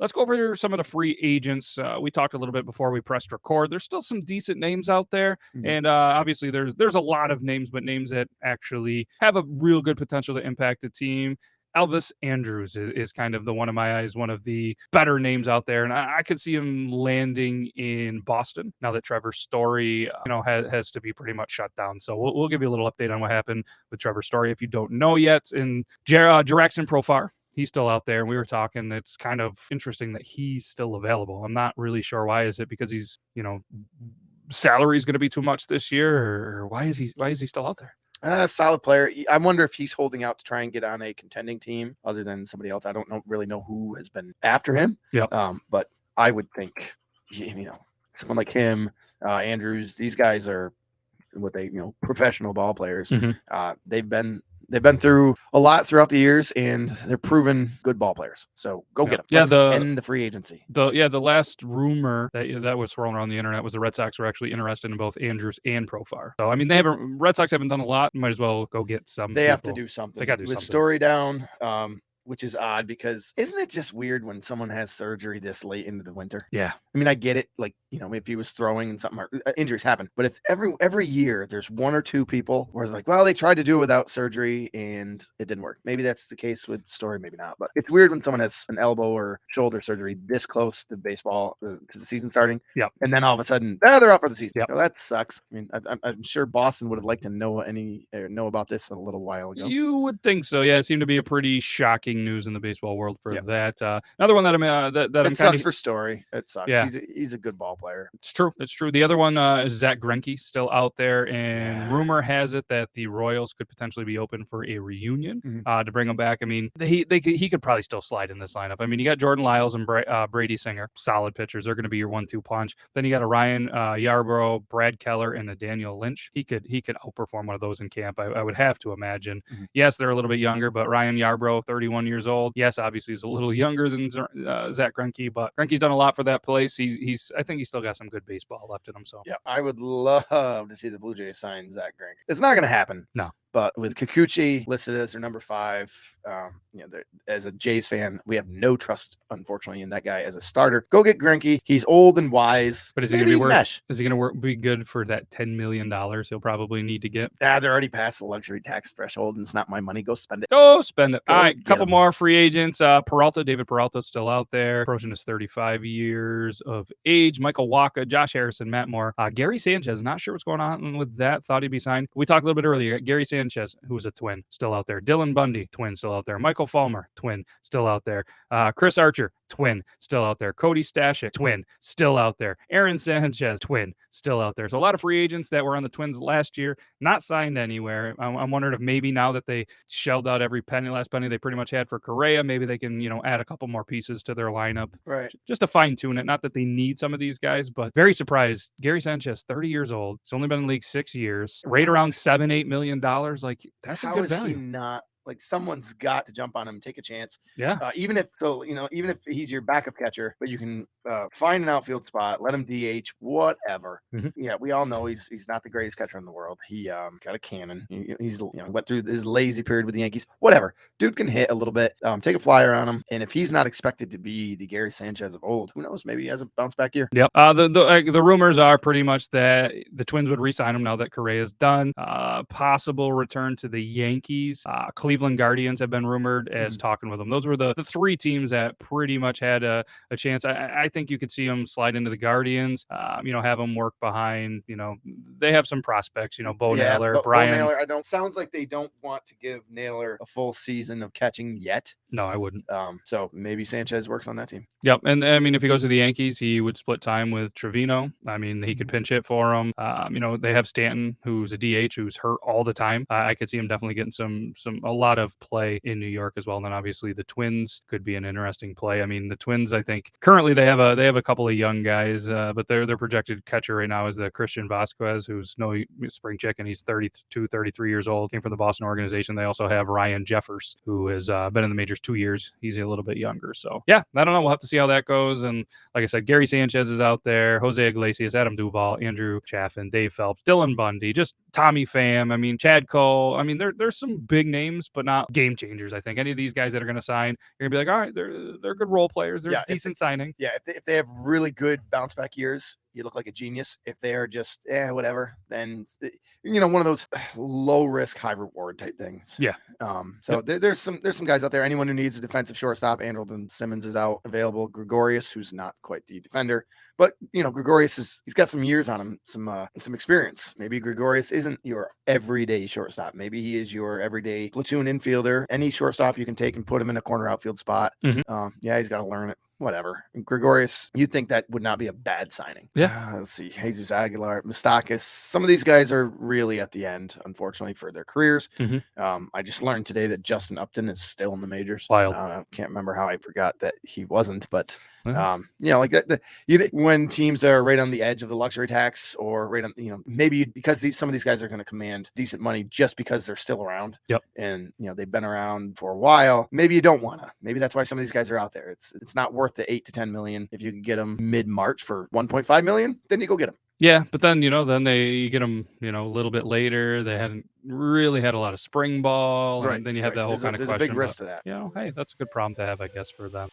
let's go over some of the free agents. We talked a little bit before we pressed record. There's still some decent names out there. And obviously there's a lot of names, but names that actually have a real good potential to impact the team. Elvis Andrus is kind of one of my eyes, one of the better names out there. And I could see him landing in Boston now that Trevor Story, has to be pretty much shut down. So we'll give you a little update on what happened with Trevor Story if you don't know yet. And Jurickson Profar, he's still out there. And we were talking, it's kind of interesting that he's still available. I'm not really sure why. Is it because he's, salary is going to be too much this year, or why is he still out there? Solid player. I wonder if he's holding out to try and get on a contending team other than somebody else. I don't really know who has been after him. Yeah. But I would think, someone like him, Andrews, these guys are what they, professional ball players. Mm-hmm. They've been through a lot throughout the years, and they're proven good ball players. So go get them. Yeah, end the free agency. The last rumor that was swirling around the internet was the Red Sox were actually interested in both Andrus and Profar. So I mean, Red Sox haven't done a lot. Might as well go get some. They have to do something. They got to do with something. Story down. Which is odd because isn't it just weird when someone has surgery this late into the winter? Yeah. I mean, I get it. Like, if he was throwing and something, injuries happen. But if every year there's one or two people where it's like, well, they tried to do it without surgery and it didn't work. Maybe that's the case with Story, maybe not. But it's weird when someone has an elbow or shoulder surgery this close to baseball, to the season starting. Yeah. And then all of a sudden, they're out for the season. Yep. That sucks. I mean, I'm sure Boston would have liked to know about this a little while ago. You would think so. Yeah. It seemed to be a pretty shocking news in the baseball world for that. Another one that I'm sucks for Story. It sucks. Yeah. He's a good ball player. It's true. The other one is Zach Greinke, still out there, and rumor has it that the Royals could potentially be open for a reunion to bring him back. I mean, he could probably still slide in this lineup. I mean, you got Jordan Lyles and Brady Singer, solid pitchers. They're going to be your 1-2 punch. Then you got a Ryan Yarbrough, Brad Keller, and a Daniel Lynch. He could outperform one of those in camp. I would have to imagine. Yes, they're a little bit younger, but Ryan Yarbrough, 31 years old. Yes, obviously he's a little younger than Zach Greinke, but Greinke's done a lot for that place. I think he's still got some good baseball left in him. So yeah, I would love to see the Blue Jays sign Zach Greinke. It's not going to happen. No. But with Kikuchi listed as their number 5, as a Jays fan, we have no trust, unfortunately, in that guy as a starter. Go get Greinke. He's old and wise. But is he going to be good for that $10 million he'll probably need to get? They're already past the luxury tax threshold, and it's not my money. Go spend it. Go spend it. All right, couple more free agents. David Peralta's still out there, approaching his 35 years of age. Michael Wacha, Josh Harrison, Matt Moore. Gary Sanchez, not sure what's going on with that. Thought he'd be signed. We talked a little bit earlier. Gary Sanchez, who's a twin, still out there. Dylan Bundy, twin, still out there. Michael Fulmer, twin, still out there. Chris Archer, twin, still out there. Cody Stashik, twin, still out there. Aaron Sanchez, twin, still out there. So a lot of free agents that were on the Twins last year, not signed anywhere. I'm wondering if maybe now that they shelled out every last penny they pretty much had for Correa, maybe they can, add a couple more pieces to their lineup. Right. Just to fine tune it. Not that they need some of these guys, but very surprised. Gary Sanchez, 30 years old. He's only been in the league 6 years. Right around $7-8 million. Like, that's a good value. How is he not? Like, someone's got to jump on him and take a chance. Yeah. Even if he's your backup catcher, but you can find an outfield spot, let him DH, whatever. Yeah, we all know he's not the greatest catcher in the world. He got a cannon. He's went through his lazy period with the Yankees. Whatever. Dude can hit a little bit. Take a flyer on him. And if he's not expected to be the Gary Sanchez of old, who knows? Maybe he has a bounce back year. Yep. The rumors are pretty much that the Twins would re-sign him now that Correa is done. Possible return to the Yankees. Cleveland Guardians have been rumored as talking with him. Those were the 3 teams that pretty much had a chance. I think you could see them slide into the Guardians, have them work behind, they have some prospects, Bo Naylor, Brian. Bo Naylor, sounds like they don't want to give Naylor a full season of catching yet. No, I wouldn't. So maybe Sanchez works on that team. Yep. And I mean, if he goes to the Yankees, he would split time with Trevino. I mean, he could pinch hit for him. They have Stanton, who's a DH, who's hurt all the time. I could see him definitely getting a lot of play in New York as well. And then obviously the Twins could be an interesting play. I mean, the Twins, I think currently they have a couple of young guys, but their projected catcher right now is the Christian Vasquez, who's no spring chicken. He's 32, 33 years old, came from the Boston organization. They also have Ryan Jeffers, who has been in the majors 2 years. He's a little bit younger. So yeah, I don't know. We'll have to see how that goes. And like I said, Gary Sanchez is out there, Jose Iglesias, Adam Duvall, Andrew Chaffin, Dave Phelps, Dylan Bundy, just Tommy Pham. I mean, Chad Cole. I mean, there's some big names, but not game changers. I think any of these guys that are going to sign, you're going to be like, all right, they're good role players. They're decent signing. Yeah, if they have really good bounce back years, you look like a genius. If they're just whatever, then one of those low risk, high reward type things. Yeah. There's some guys out there. Anyone who needs a defensive shortstop, Andrelton Simmons is out available. Gregorius, who's not quite the defender, but Gregorius he's got some years on him, some experience. Maybe Gregorius isn't your everyday shortstop. Maybe he is your everyday platoon infielder. Any shortstop you can take and put him in a corner outfield spot. Mm-hmm. He's got to learn it. Whatever. Gregorius, you'd think that would not be a bad signing. Yeah. Let's see. Jesus Aguilar, Moustakas. Some of these guys are really at the end, unfortunately, for their careers. Mm-hmm. I just learned today that Justin Upton is still in the majors. Wild. I can't remember how I forgot that he wasn't, but Mm-hmm. like that. When teams are right on the edge of the luxury tax, or right on, maybe because some of these guys are going to command decent money just because they're still around. Yep. And they've been around for a while. Maybe you don't want to. Maybe that's why some of these guys are out there. It's not worth the 8 to 10 million. If you can get them mid-March for 1.5 million, then you go get them. Yeah, but then you get them a little bit later. They hadn't really had a lot of spring ball, and then you have that whole kind of question. There's a big risk to that. Hey, that's a good problem to have, I guess, for them.